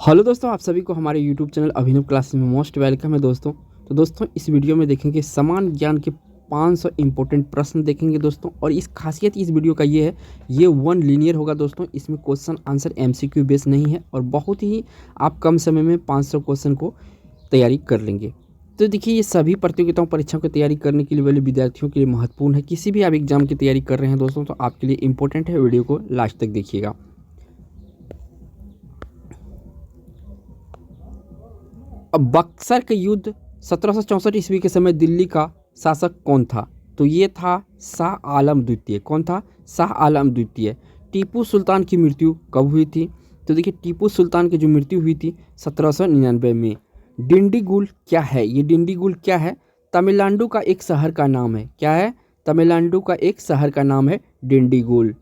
Hello दोस्तों, आप सभी को हमारे यूट्यूब चैनल अभिनव क्लासेस में मोस्ट वेलकम है दोस्तों। तो दोस्तों इस वीडियो में देखेंगे समान ज्ञान के 500 इंपॉर्टेंट प्रश्न देखेंगे दोस्तों। और इस खासियत इस वीडियो का ये है, ये वन लीनियर होगा दोस्तों। इसमें क्वेश्चन आंसर एमसीक्यू बेस नहीं है और बहुत ही आप कम समय में 500 क्वेश्चन को तैयारी कर लेंगे। तो देखिए, ये सभी प्रतियोगिताओं परीक्षाओं की तैयारी करने के लिए वाले विद्यार्थियों के लिए महत्वपूर्ण है। किसी भी आप एग्जाम की तैयारी कर रहे हैं दोस्तों तो आपके लिए इंपॉर्टेंट है, वीडियो को लास्ट तक देखिएगा। अब बक्सर के युद्ध 1764 ईस्वी के समय दिल्ली का शासक कौन था? तो ये था शाह आलम द्वितीय। कौन था? शाह आलम द्वितीय। टीपू सुल्तान की मृत्यु कब हुई थी? तो देखिए, टीपू सुल्तान की जो मृत्यु हुई थी 1799 में। डिंडीगुल क्या है? ये डिंडीगुल क्या है? तमिलनाडु का एक शहर का नाम है। क्या है? तमिलनाडु का एक शहर का नाम है डिंडीगुल।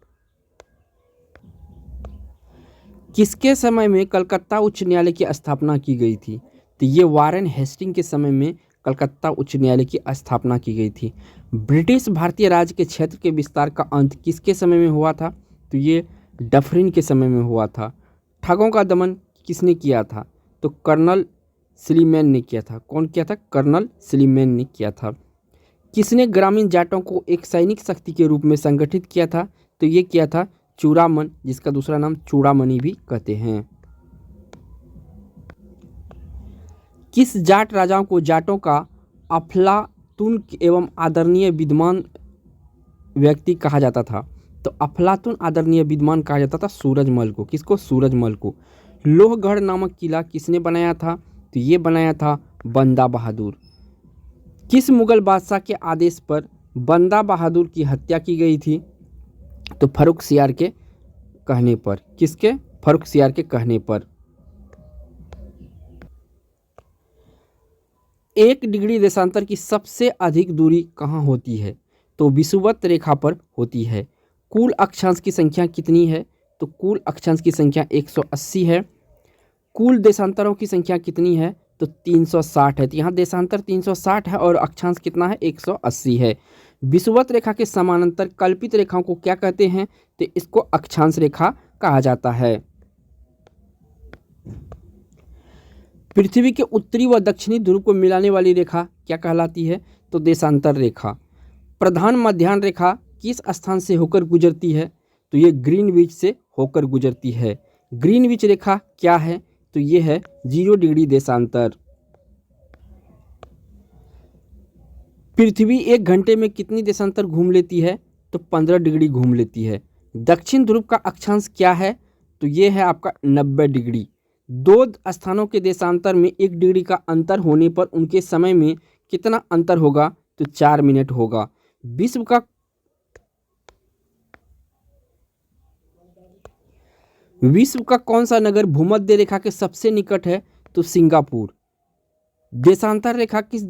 किसके समय में कलकत्ता उच्च न्यायालय की स्थापना की गई थी? तो ये वारेन हेस्टिंग के समय में कलकत्ता उच्च न्यायालय की स्थापना की गई थी। ब्रिटिश भारतीय राज के क्षेत्र के विस्तार का अंत किसके समय में हुआ था? तो ये डफरिन के समय में हुआ था। ठगों का दमन किसने किया था? तो कर्नल स्लीमैन ने किया था। कौन किया था? कर्नल स्लीमैन ने किया था। किसने ग्रामीण जाटों को एक सैनिक शक्ति के रूप में संगठित किया था? तो ये किया था चूड़ामन, जिसका दूसरा नाम चूड़ामणि भी कहते हैं। किस जाट राजाओं को जाटों का अफलातून एवं आदरणीय विद्वान व्यक्ति कहा जाता था? तो अफलातून आदरणीय विद्वान कहा जाता था सूरजमल को। किसको? सूरजमल को। लोहगढ़ नामक किला किसने बनाया था? तो ये बनाया था बंदा बहादुर। किस मुगल बादशाह के आदेश पर बंदा बहादुर की हत्या की गई थी? तो फर्रुखसियार के कहने पर। किसके? फर्रुखसियार के कहने पर। 1 डिग्री देशांतर की सबसे अधिक दूरी कहाँ होती है? तो विषुवत रेखा पर होती है। कुल अक्षांश की संख्या कितनी है? तो कुल अक्षांश की संख्या 180 है। कुल देशांतरों की संख्या कितनी है? तो 360 है। तो यहाँ देशांतर 360 है और अक्षांश कितना है? 180 है। विषुवत रेखा के समानांतर कल्पित रेखाओं को क्या कहते हैं? तो इसको अक्षांश रेखा कहा जाता है। पृथ्वी के उत्तरी व दक्षिणी ध्रुव को मिलाने वाली रेखा क्या कहलाती है? तो देशांतर रेखा। प्रधान मध्याह्न रेखा किस स्थान से होकर गुजरती है? तो ये ग्रीनविच से होकर गुजरती है। ग्रीनविच रेखा क्या है? तो ये है 0 डिग्री देशांतर। पृथ्वी 1 घंटे में कितनी देशांतर घूम लेती है? तो 15 डिग्री घूम लेती है। दक्षिण ध्रुव का अक्षांश क्या है? तो ये है आपका 90 डिग्री। दो स्थानों के देशांतर में 1 डिग्री का अंतर होने पर उनके समय में कितना अंतर होगा? तो 4 मिनट होगा। विश्व का कौन सा नगर भूमध्य रेखा के सबसे निकट है? तो सिंगापुर। देशांतर रेखा किस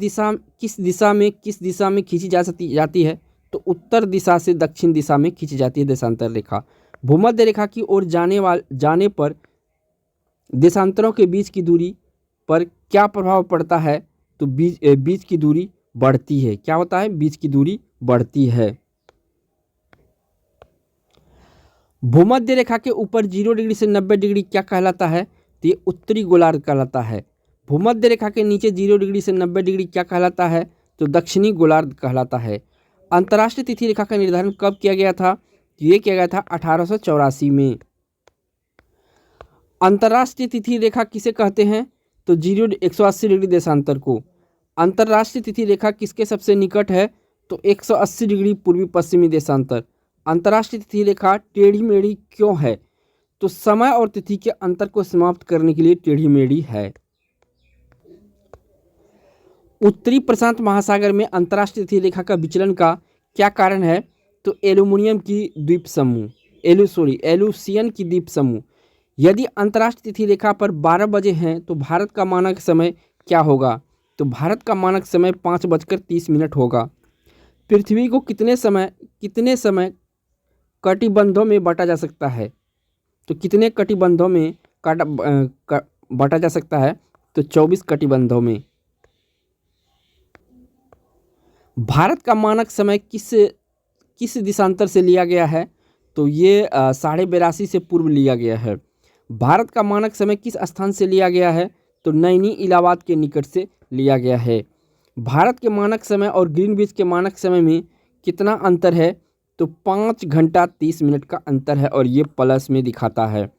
दिशा में खींची जाती है? तो उत्तर दिशा से दक्षिण दिशा में खींची जाती है देशांतर रेखा। भूमध्य रेखा की ओर जाने पर देशांतरों के बीच की दूरी पर क्या प्रभाव पड़ता है? तो बीच की दूरी बढ़ती है। क्या होता है? बीच की दूरी बढ़ती है। भूमध्य रेखा के ऊपर 0 डिग्री से 90 डिग्री क्या कहलाता है? तो ये उत्तरी गोलार्ध कहलाता है। भूमध्य रेखा के नीचे 0 डिग्री से 90 डिग्री क्या कहलाता है? तो दक्षिणी गोलार्ध कहलाता है। अंतर्राष्ट्रीय तिथि रेखा का निर्धारण कब किया गया था? ये किया गया था 1884 में। अंतर्राष्ट्रीय तिथि रेखा किसे कहते हैं? तो 180 डिग्री देशांतर को। अंतर्राष्ट्रीय तिथि रेखा किसके सबसे निकट है? तो 180 डिग्री पूर्वी पश्चिमी देशांतर। अंतर्राष्ट्रीय तिथि रेखा टेढ़ी मेढ़ी क्यों है? तो समय और तिथि के अंतर को समाप्त करने के लिए टेढ़ी मेढ़ी है। उत्तरी प्रशांत महासागर में अंतर्राष्ट्रीय तिथि रेखा का विचलन का क्या कारण है? तो एल्यूमिनियम की द्वीप समूह एलुसियन की द्वीप समूह। यदि अंतर्राष्ट्रीय तिथि रेखा पर 12 बजे हैं तो भारत का मानक समय क्या होगा? तो भारत का मानक समय 5:30 होगा। पृथ्वी को कितने समय कटिबंधों में बांटा जा सकता है? तो कितने कटिबंधों में बांटा जा सकता है? तो 24 कटिबंधों में। भारत का मानक समय किस दिशांतर से लिया गया है? तो ये 82.5 से पूर्व लिया गया है। भारत का मानक समय किस स्थान से लिया गया है? तो नैनी इलाहाबाद के निकट से लिया गया है। भारत के मानक समय और ग्रीनविच के मानक समय में कितना अंतर है? तो 5 घंटा 30 मिनट का अंतर है और ये प्लस में दिखाता है।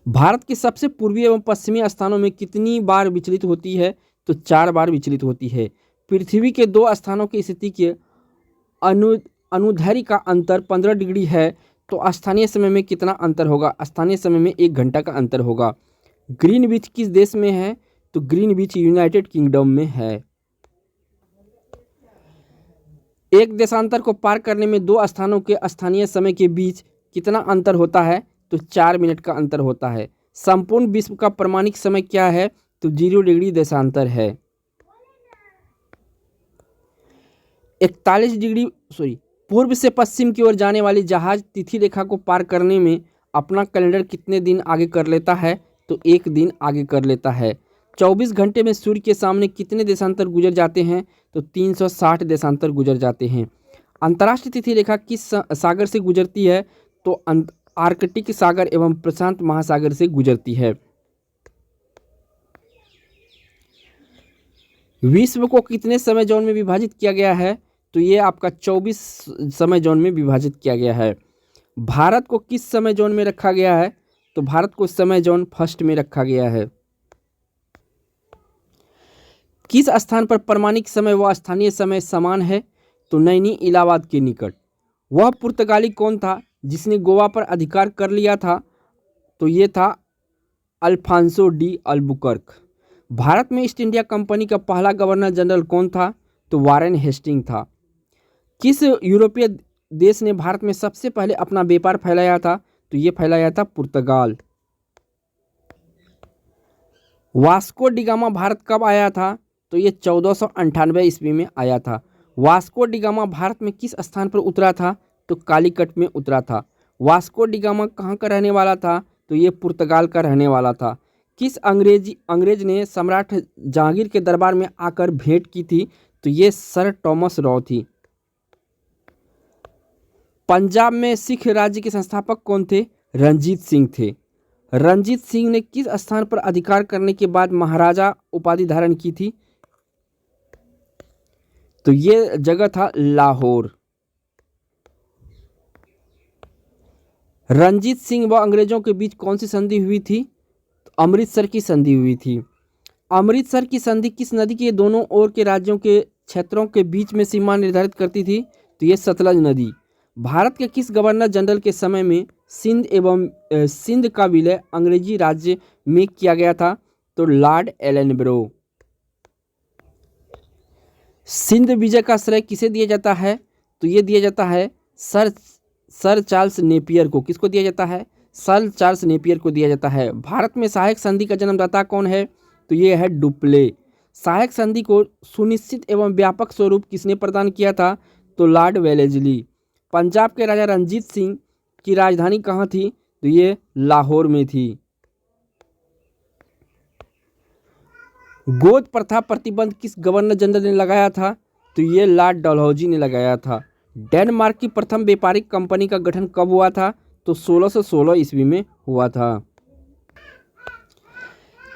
भारत के सबसे पूर्वी एवं पश्चिमी स्थानों में कितनी बार विचलित होती है? तो 4 बार विचलित होती है। पृथ्वी के 2 स्थानों की स्थिति के अनुदैर्ध्य का अंतर 15 डिग्री है, तो स्थानीय समय में कितना अंतर होगा? स्थानीय समय में 1 घंटा का अंतर होगा। ग्रीनविच किस देश में है? तो ग्रीनविच यूनाइटेड किंगडम में है। एक देशांतर को पार करने में 2 स्थानों के स्थानीय समय के बीच कितना अंतर होता है? तो 4 मिनट का अंतर होता है। संपूर्ण विश्व का प्रमाणिक समय क्या है? तो 0 डिग्री देशांतर है। 41 डिग्री पूर्व से पश्चिम की ओर जाने वाली जहाज तिथि रेखा को पार करने में अपना कैलेंडर कितने दिन आगे कर लेता है? तो 1 दिन आगे कर लेता है। 24 घंटे में सूर्य के सामने कितने देशांतर गुजर जाते हैं? तो 360 देशांतर गुजर जाते हैं। अंतर्राष्ट्रीय तिथि रेखा किस सागर से गुजरती है? तो आर्कटिक सागर एवं प्रशांत महासागर से गुजरती है। विश्व को कितने समय जोन में विभाजित किया गया है? तो ये आपका 24 समय जोन में विभाजित किया गया है। भारत को किस समय जोन में रखा गया है? तो भारत को समय जोन फर्स्ट में रखा गया है। किस स्थान पर प्रमाणिक समय व स्थानीय समय समान है? तो नैनी इलाहाबाद के निकट। वह पुर्तगाली कौन था जिसने गोवा पर अधिकार कर लिया था? तो ये था अल्फांसो डी अल्बुकर्क। भारत में ईस्ट इंडिया कंपनी का पहला गवर्नर जनरल कौन था? तो वारेन हेस्टिंग था। किस यूरोपीय देश ने भारत में सबसे पहले अपना व्यापार फैलाया था? तो ये फैलाया था पुर्तगाल। वास्को डिगामा भारत कब आया था? तो ये 1498 ईस्वी में आया था। वास्को डिगामा भारत में किस स्थान पर उतरा था? तो कालीकट में उतरा था। वास्को डिगामा कहाँ का रहने वाला था? तो ये पुर्तगाल का रहने वाला था। किस अंग्रेज ने सम्राट जहांगीर के दरबार में आकर भेंट की थी? तो ये सर टॉमस रॉ थी। पंजाब में सिख राज्य के संस्थापक कौन थे? रंजीत सिंह थे। रंजीत सिंह ने किस स्थान पर अधिकार करने के बाद महाराजा उपाधि धारण की थी? तो ये जगह था लाहौर। रंजीत सिंह व अंग्रेजों के बीच कौन सी संधि हुई थी? तो अमृतसर की संधि हुई थी। अमृतसर की संधि किस नदी के दोनों ओर के राज्यों के क्षेत्रों के बीच में सीमा निर्धारित करती थी? तो ये सतलज नदी। भारत के किस गवर्नर जनरल के समय में सिंध का विलय अंग्रेजी राज्य में किया गया था? तो लॉर्ड एलनब्रो। सिंध विजय का श्रेय किसे दिया जाता है? तो ये दिया जाता है सर चार्ल्स नेपियर को। किसको दिया जाता है? सर चार्ल्स नेपियर को दिया जाता है। भारत में सहायक संधि का जन्मदाता कौन है? तो ये है डुप्ले। सहायक संधि को सुनिश्चित एवं व्यापक स्वरूप किसने प्रदान किया था? तो लॉर्ड वेलेस्ली। पंजाब के राजा रंजीत सिंह की राजधानी कहाँ थी? तो ये लाहौर में थी। गोद प्रथा प्रतिबंध किस गवर्नर जनरल ने लगाया था? तो ये लॉर्ड डलहौजी ने लगाया था। डेनमार्क की प्रथम व्यापारिक कंपनी का गठन कब हुआ था? तो 1616 ईस्वी में हुआ था।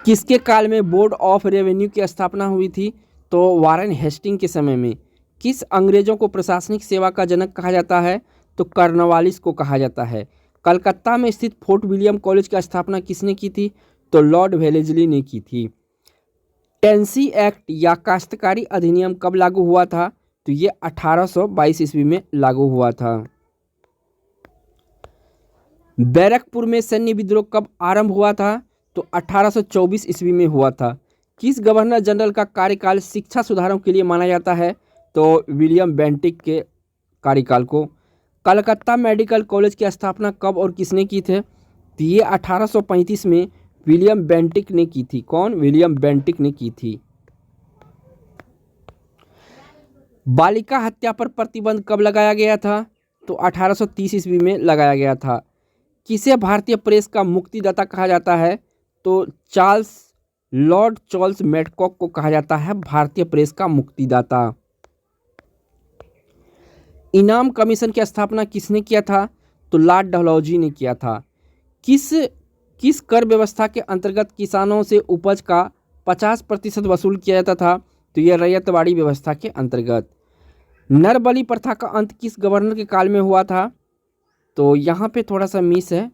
किसके काल में बोर्ड ऑफ रेवेन्यू की स्थापना हुई थी? तो वारेन हेस्टिंग के समय में। किस अंग्रेजों को प्रशासनिक सेवा का जनक कहा जाता है? तो कॉर्नवालिस को कहा जाता है। कलकत्ता में स्थित फोर्ट विलियम कॉलेज की स्थापना किसने की थी? तो लॉर्ड वेलेस्ली ने की थी। टेंसी एक्ट या काश्तकारी अधिनियम कब लागू हुआ था? तो ये 1822 ईस्वी में लागू हुआ था। बैरकपुर में सैन्य विद्रोह कब आरंभ हुआ था? तो 1824 ईस्वी में हुआ था। किस गवर्नर जनरल का कार्यकाल शिक्षा सुधारों के लिए माना जाता है? तो विलियम बेंटिक के कार्यकाल को। कलकत्ता मेडिकल कॉलेज की स्थापना कब और किसने की थे? तो ये 1835 में विलियम बेंटिक ने की थी। कौन? विलियम बेंटिक ने की थी। बालिका हत्या पर प्रतिबंध कब लगाया गया था? तो 1830 ईस्वी में लगाया गया था। किसे भारतीय प्रेस का मुक्तिदाता कहा जाता है? तो लॉर्ड चार्ल्स मैडकॉक को कहा जाता है भारतीय प्रेस का मुक्तिदाता। इनाम कमीशन की स्थापना किसने किया था? तो लॉर्ड डलहौजी ने किया था। किस किस कर व्यवस्था के अंतर्गत किसानों से उपज का 50% वसूल किया जाता था? तो यह रैयतवाड़ी व्यवस्था के अंतर्गत। नर बलि प्रथा का अंत किस गवर्नर के काल में हुआ था? तो यहाँ पे थोड़ा सा मिस है।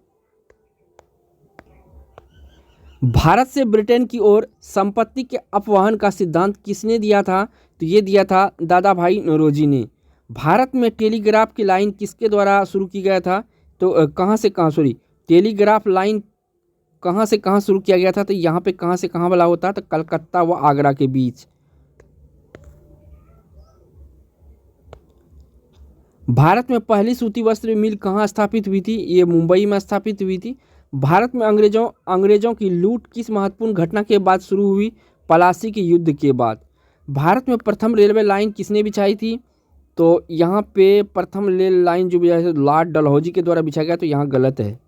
भारत से ब्रिटेन की ओर संपत्ति के अपवहन का सिद्धांत किसने दिया था? तो ये दिया था दादा भाई नौरोजी ने। भारत में टेलीग्राफ की लाइन किसके द्वारा शुरू की गया था? तो कहाँ से कहाँ, सॉरी, टेलीग्राफ लाइन कहाँ से कहाँ शुरू किया गया था? तो यहाँ पे कहाँ से कहाँ वाला होता है? तो कलकत्ता व आगरा के बीच। भारत में पहली सूती वस्त्र मिल कहाँ स्थापित हुई थी? ये मुंबई में स्थापित हुई थी। भारत में अंग्रेजों की लूट किस महत्वपूर्ण घटना के बाद शुरू हुई? पलासी के युद्ध के बाद। भारत में प्रथम रेलवे लाइन किसने बिछाई थी? तो यहाँ पे प्रथम रेल लाइन जो बिछाई लॉर्ड डलहौजी के द्वारा बिछाया गया, तो यहाँ गलत है।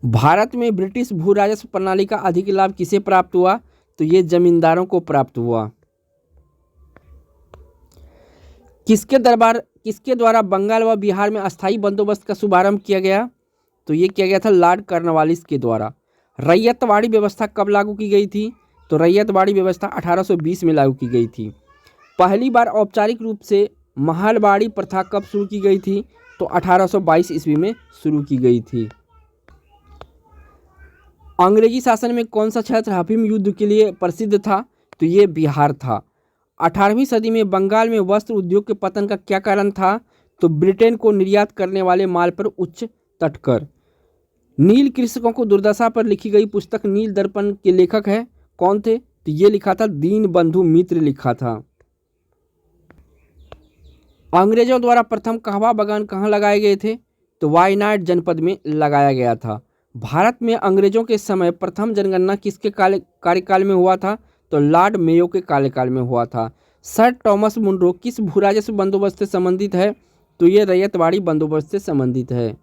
भारत में ब्रिटिश भू राजस्व प्रणाली का अधिक लाभ किसे प्राप्त हुआ? तो ये जमींदारों को प्राप्त हुआ। किसके द्वारा बंगाल व बिहार में अस्थायी बंदोबस्त का शुभारंभ किया गया? तो ये किया गया था लॉर्ड कॉर्नवालिस के द्वारा। रैयतवाड़ी व्यवस्था कब लागू की गई थी? तो रैयतवाड़ी व्यवस्था 1820 में लागू की गई थी। पहली बार औपचारिक रूप से महलबाड़ी प्रथा कब शुरू की गई थी? तो 1822 ईस्वी में शुरू की गई थी। अंग्रेजी शासन में कौन सा क्षेत्र अफीम युद्ध के लिए प्रसिद्ध था? तो ये बिहार था। 18वीं सदी में बंगाल में वस्त्र उद्योग के पतन का क्या कारण था? तो ब्रिटेन को निर्यात करने वाले माल पर उच्च तटकर। नील कृषकों को दुर्दशा पर लिखी गई पुस्तक नील दर्पण के लेखक है कौन थे? तो ये लिखा था दीनबंधु मित्र लिखा था। अंग्रेजों द्वारा प्रथम कहवा बागान कहाँ लगाए गए थे? तो वायनाड जनपद में लगाया गया था। भारत में अंग्रेजों के समय प्रथम जनगणना किसके कार्यकाल में हुआ था? तो लॉर्ड मेयो के कार्यकाल में हुआ था। सर टॉमस मुनरो किस भूराजस्व बंदोबस्त से संबंधित है? तो ये रैयतवाड़ी बंदोबस्त से संबंधित है।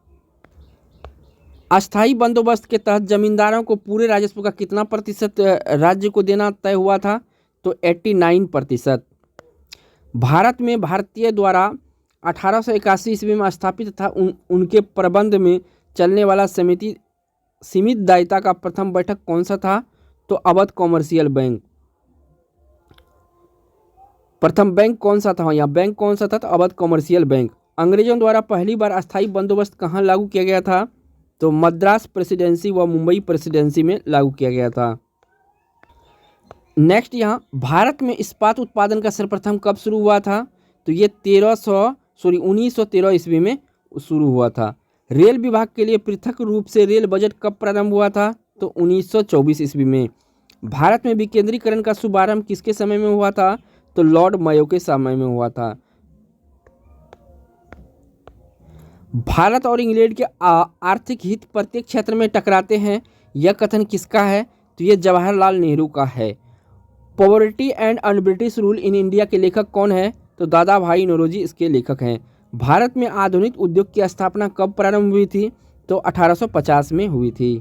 अस्थायी बंदोबस्त के तहत जमींदारों को पूरे राजस्व का कितना प्रतिशत राज्य को देना तय हुआ था? तो 89%। भारत में भारतीय द्वारा 1881 ईस्वी में स्थापित था उनके प्रबंध में चलने वाला समिति सीमित दायित्व का प्रथम बैठक कौन सा था? तो अवध कॉमर्शियल बैंक। प्रथम बैंक कौन सा था? यहाँ बैंक कौन सा था? तो अवध कॉमर्शियल बैंक। अंग्रेजों द्वारा पहली बार अस्थायी बंदोबस्त कहाँ लागू किया गया था? तो मद्रास प्रेसिडेंसी व मुंबई प्रेसिडेंसी में लागू किया गया था। नेक्स्ट, यहाँ भारत में इस्पात उत्पादन का सर्वप्रथम कब शुरू हुआ था? तो ये 1913 ईस्वी में शुरू हुआ था। रेल विभाग के लिए पृथक रूप से रेल बजट कब प्रारंभ हुआ था? तो 1924 ईस्वी में। भारत में विकेंद्रीकरण का शुभारंभ किसके समय में हुआ था? तो लॉर्ड मेयो के समय में हुआ था। भारत और इंग्लैंड के आर्थिक हित प्रत्येक क्षेत्र में टकराते हैं, यह कथन किसका है? तो ये जवाहरलाल नेहरू का है। Poverty and un British rule in India के लेखक कौन है? तो दादा भाई नौरोजी इसके लेखक हैं। भारत में आधुनिक उद्योग की स्थापना कब प्रारंभ हुई थी? तो 1850 में हुई थी।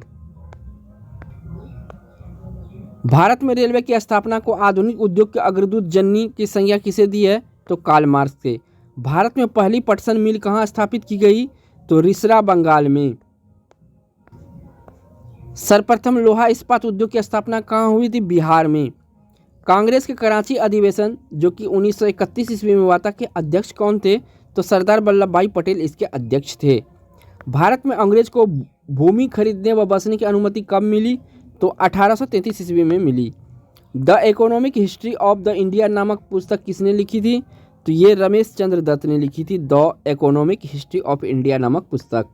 भारत में रेलवे की स्थापना को आधुनिक उद्योग के अग्रदूत जननी की संज्ञा किसे दी है? तो कार्ल मार्क्स से। भारत में पहली पटसन मिल कहाँ स्थापित की गई? तो रिसरा बंगाल में। सर्वप्रथम लोहा इस्पात उद्योग की स्थापना कहाँ हुई थी? बिहार में। कांग्रेस के कराची अधिवेशन जो कि 1931 ईस्वी में हुआ था के अध्यक्ष कौन थे? तो सरदार वल्लभ भाई पटेल इसके अध्यक्ष थे। भारत में अंग्रेज को भूमि खरीदने व बसने की अनुमति कब मिली? तो 1833 ईस्वी में मिली। The economic history of the India नामक पुस्तक किसने लिखी थी? तो ये रमेश चंद्र दत्त ने लिखी थी the economic history of India नामक पुस्तक।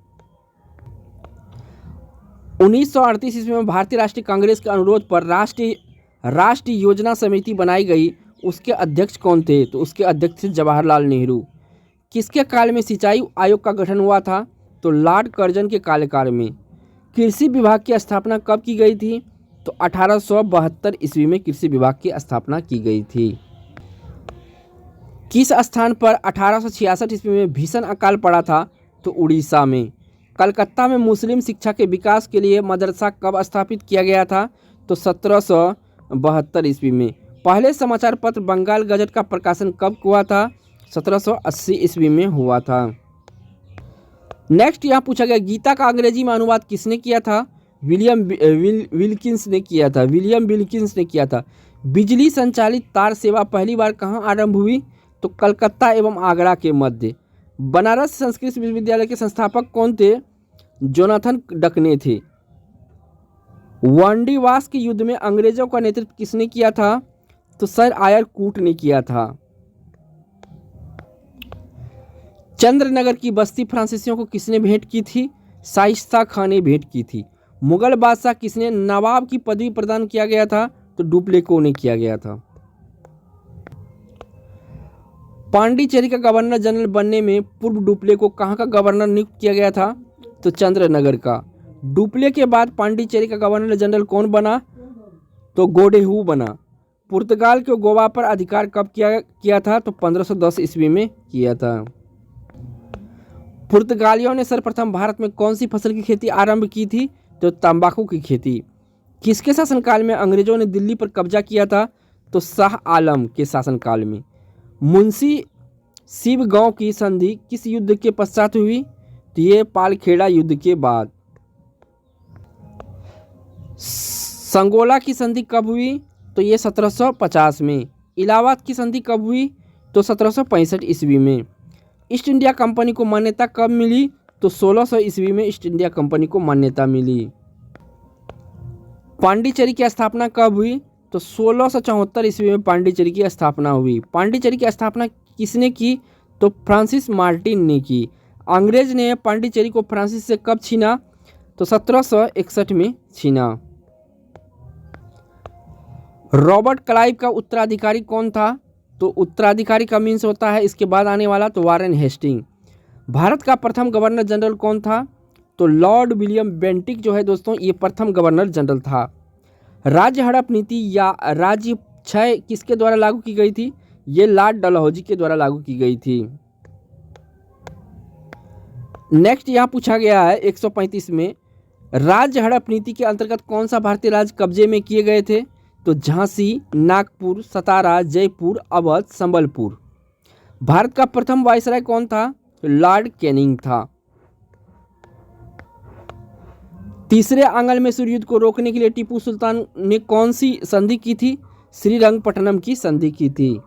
1938 ईस्वी में भारतीय राष्ट्रीय कांग्रेस के अनुरोध पर राष्ट्रीय योजना समिति बनाई गई, उसके अध्यक्ष कौन थे? तो उसके अध्यक्ष थे जवाहरलाल नेहरू। किसके काल में सिंचाई आयोग का गठन हुआ था? तो लॉर्ड कर्जन के कार्यकाल में। कृषि विभाग की स्थापना कब की गई थी? तो 1872 ईस्वी में कृषि विभाग की स्थापना की गई थी। किस स्थान पर 1866 ईस्वी में भीषण अकाल पड़ा था? तो उड़ीसा में। कलकत्ता में मुस्लिम शिक्षा के विकास के लिए मदरसा कब स्थापित किया गया था? तो 1772 ईस्वी में। पहले समाचार पत्र बंगाल गजट का प्रकाशन कब हुआ था? 1780 ईस्वी में हुआ था। नेक्स्ट यहाँ पूछा गया गीता का अंग्रेजी में अनुवाद किसने किया था? विल्किंस ने किया था। विलियम विल्किंस ने किया था। बिजली संचालित तार सेवा पहली बार कहाँ आरंभ हुई? तो कलकत्ता एवं आगरा के मध्य। बनारस संस्कृत विश्वविद्यालय के संस्थापक कौन थे? जोनाथन डकने थे। वांडीवास के युद्ध में अंग्रेजों का नेतृत्व किसने किया था? तो सर आयर कूट ने किया था। चंद्रनगर की बस्ती फ्रांसीसियों को किसने भेंट की थी? शाइस्ता खान ने भेंट की थी। मुगल बादशाह किसने नवाब की पदवी प्रदान किया गया था? तो डुप्लेको ने किया गया था। पांडिचेरी का गवर्नर जनरल बनने में पूर्व डुप्लेको कहाँ का गवर्नर नियुक्त किया गया था? तो चंद्रनगर का। डुप्ले के बाद पांडिचेरी का गवर्नर जनरल कौन बना? तो गोडेहू बना। पुर्तगाल के गोवा पर अधिकार कब किया था? तो 1510 ईस्वी में किया था। पुर्तगालियों ने सर्वप्रथम भारत में कौन सी फसल की खेती आरंभ की थी? तो तंबाकू की खेती। किसके शासनकाल में अंग्रेजों ने दिल्ली पर कब्जा किया था? तो शाह आलम के शासनकाल में। मुंशी शिवगांव की संधि किस युद्ध के पश्चात हुई? तो ये पालखेड़ा युद्ध के बाद। संगोला की संधि कब हुई? तो ये 1750 में। इलाहाबाद की संधि कब हुई? तो 1765 ईस्वी में। ईस्ट इंडिया कंपनी को मान्यता कब मिली? तो 1600 ईस्वी में ईस्ट इंडिया कंपनी को मान्यता मिली। पांडिचेरी की स्थापना कब हुई? तो 1674 ईस्वी में पांडिचेरी की स्थापना हुई। पांडिचेरी की स्थापना किसने की? तो फ्रांसिस मार्टिन ने की। अंग्रेज ने पांडिचेरी को फ्रांसिस से कब छीना? तो 1761 में छीना। रॉबर्ट क्लाइव का उत्तराधिकारी कौन था? तो उत्तराधिकारी का मीन्स होता है इसके बाद आने वाला, तो वारेन हेस्टिंग। भारत का प्रथम गवर्नर जनरल कौन था? तो लॉर्ड विलियम बेंटिक जो है दोस्तों, ये प्रथम गवर्नर जनरल था। राज्य हड़प नीति या राज्य क्षय किसके द्वारा लागू की गई थी? ये लॉर्ड डलहौजी के द्वारा लागू की गई थी। नेक्स्ट यहाँ पूछा गया है 135 में, राज्य हड़प नीति के अंतर्गत कौन सा भारतीय राज्य कब्जे में किए गए थे? तो झांसी, नागपुर, सतारा, जयपुर, अवध, संबलपुर। भारत का प्रथम वायसराय कौन था? तो लॉर्ड कैनिंग था। तीसरे आंग्ल मैसूर युद्ध को रोकने के लिए टीपू सुल्तान ने कौन सी संधि की थी? श्रीरंगपट्टनम की संधि की थी।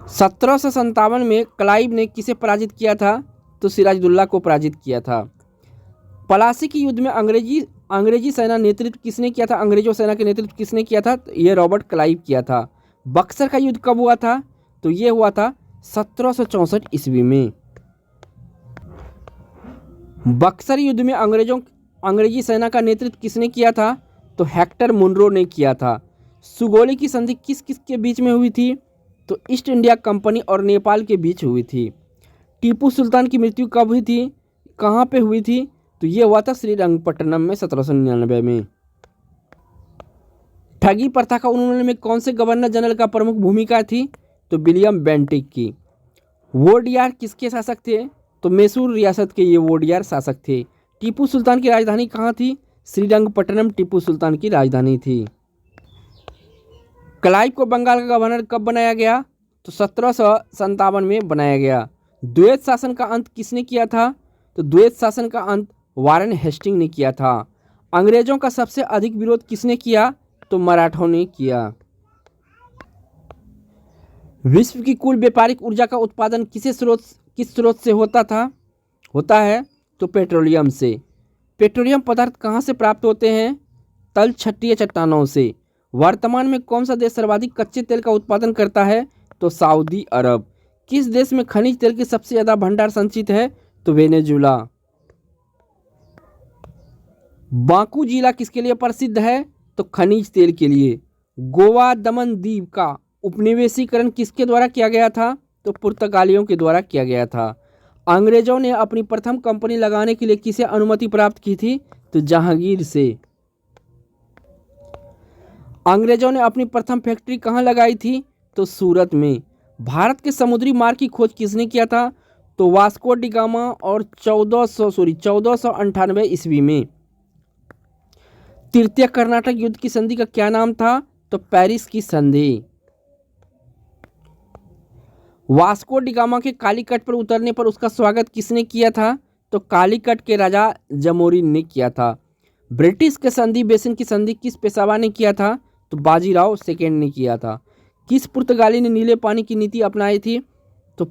1757 में क्लाइव ने किसे पराजित किया था? तो सिराजुद्दौला को पराजित किया था। पलासी के युद्ध में अंग्रेजी सेना नेतृत्व किसने किया था? अंग्रेजों सेना के नेतृत्व किसने किया था? ये रॉबर्ट क्लाइव किया था। बक्सर का युद्ध कब हुआ था? तो ये हुआ था 1764 ईस्वी में। बक्सर युद्ध में अंग्रेजी सेना का नेतृत्व किसने किया था? तो हेक्टर मुनरो ने किया था। सुगोली की संधि किस किस के बीच में हुई थी? तो ईस्ट इंडिया कंपनी और नेपाल के बीच हुई थी। टीपू सुल्तान की मृत्यु कब हुई थी? कहाँ पे हुई थी? तो ये हुआ था श्रीरंगपट्टनम में 1799 में। ठगी प्रथा का उन्मूलन में कौन से गवर्नर जनरल का प्रमुख भूमिका थी? तो विलियम बेंटिक की। वोडियार किसके शासक थे? तो मैसूर रियासत के ये वोडियार शासक थे। टीपू सुल्तान की राजधानी कहाँ थी? श्रीरंगपट्टनम टीपू सुल्तान की राजधानी थी। क्लाइव को बंगाल का गवर्नर कब बनाया गया? तो 1757 में बनाया गया। द्वैत शासन का अंत किसने किया था? तो द्वैत शासन का अंत वारेन हेस्टिंग ने किया था। अंग्रेजों का सबसे अधिक विरोध किसने किया? तो मराठों ने किया। विश्व की कुल व्यापारिक ऊर्जा का उत्पादन किस स्रोत से होता है? तो पेट्रोलियम से। पेट्रोलियम पदार्थ कहाँ से प्राप्त होते हैं? तलछटीय चट्टानों से। वर्तमान में कौन सा देश सर्वाधिक कच्चे तेल का उत्पादन करता है? तो सऊदी अरब। किस देश में खनिज तेल की सबसे ज्यादा भंडार संचित है? तो वेनेजुला। बाकू जिला किसके लिए प्रसिद्ध है? तो खनिज तेल के लिए। गोवा दमन द्वीप का उपनिवेशीकरण किसके द्वारा किया गया था? तो पुर्तगालियों के द्वारा किया गया था। अंग्रेजों ने अपनी प्रथम कंपनी लगाने के लिए किसे अनुमति प्राप्त की थी? तो जहांगीर से। अंग्रेजों ने अपनी प्रथम फैक्ट्री कहाँ लगाई थी? तो सूरत में। भारत के समुद्री मार्ग की खोज किसने किया था? तो वास्को डी गामा और 1498 ईस्वी में। तृतीय कर्नाटक युद्ध की संधि का क्या नाम था? तो पेरिस की संधि। वास्को डी गामा के कालीकट पर उतरने पर उसका स्वागत किसने किया था? तो कालीकट के राजा जमोरिन ने किया था। ब्रिटिश के संधि बेसिन की संधि किस पेशवा ने किया था? तो बाजीराव सेकेंड ने किया था। किस पुर्तगाली ने नीले पानी की नीति अपनाई थी? तो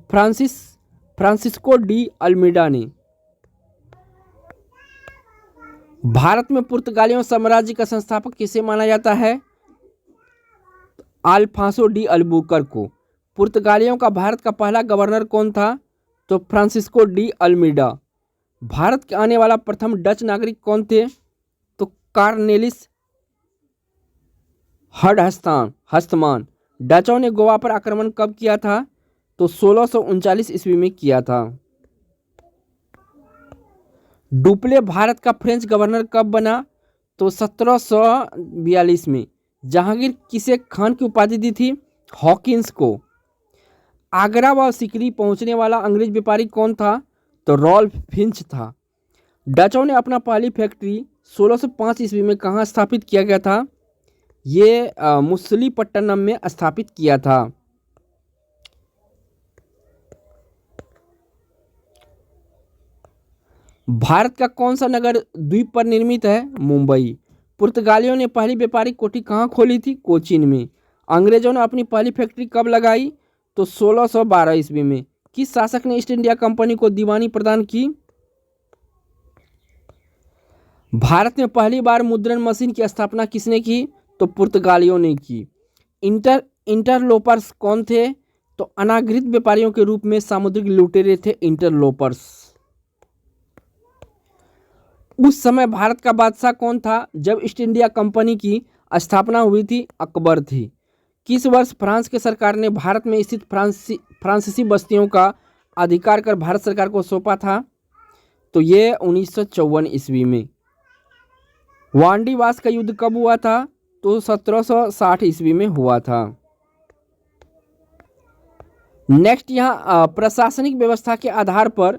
फ्रांसिस्को डी अल्मीडा ने। भारत में पुर्तगालियों साम्राज्य का संस्थापक किसे माना जाता है? अल्फांसो डी अल्बुकर्क को। पुर्तगालियों का भारत का पहला गवर्नर कौन था? तो फ्रांसिस्को डी अल्मीडा। भारत के आने वाला प्रथम डच नागरिक कौन थे? तो कार्नेलिस हस्तमान। डचों ने गोवा पर आक्रमण कब किया था? तो 1639 ईस्वी में किया था। डुप्ले भारत का फ्रेंच गवर्नर कब बना? तो 1742 में। जहांगीर किसे खान की उपाधि दी थी? हॉकिंस को। आगरा व सिकरी पहुंचने वाला अंग्रेज व्यापारी कौन था? तो रॉल्फ फिंच था। डचों ने अपना पहली फैक्ट्री 1605 ईस्वी में कहाँ स्थापित किया गया था? ये मुसलीपट्टनम में स्थापित किया था। भारत का कौन सा नगर द्वीप पर निर्मित है? मुंबई। पुर्तगालियों ने पहली व्यापारिक कोठी कहाँ खोली थी? कोचीन में। अंग्रेजों ने अपनी पहली फैक्ट्री कब लगाई? तो 1612 ईस्वी में। किस शासक ने ईस्ट इंडिया कंपनी को दीवानी प्रदान की? भारत में पहली बार मुद्रण मशीन की स्थापना किसने की? तो पुर्तगालियों ने की। इंटरलोपर्स कौन थे? तो अनागृत व्यापारियों के रूप में सामुद्रिक लुटेरे थे इंटरलोपर्स। उस समय भारत का बादशाह कौन था जब ईस्ट इंडिया कंपनी की स्थापना हुई थी? अकबर थी। किस वर्ष फ्रांस की सरकार ने भारत में स्थित फ्रांसीसी बस्तियों का अधिकार कर भारत सरकार को सौंपा था? तो ये 1954 ईस्वी में। वांडीवास का युद्ध कब हुआ था? तो 1760 ईस्वी में हुआ था। नेक्स्ट यहाँ प्रशासनिक व्यवस्था के आधार पर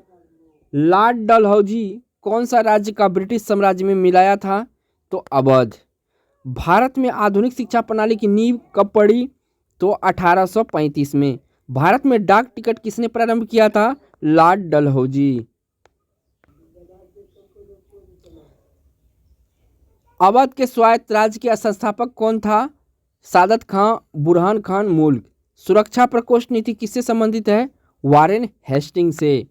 लॉर्ड डलहौजी कौन सा राज्य का ब्रिटिश साम्राज्य में मिलाया था? तो अवध। भारत में आधुनिक शिक्षा प्रणाली की नींव कब पड़ी? तो 1835 में। भारत में डाक टिकट किसने प्रारंभ किया था? लॉर्ड डलहौजी। अवध के स्वायत्त राज्य के संस्थापक कौन था? सादत खां, बुरहान खान मुल्क। सुरक्षा प्रकोष्ठ नीति किससे संबंधित है? वारेन हेस्टिंग से।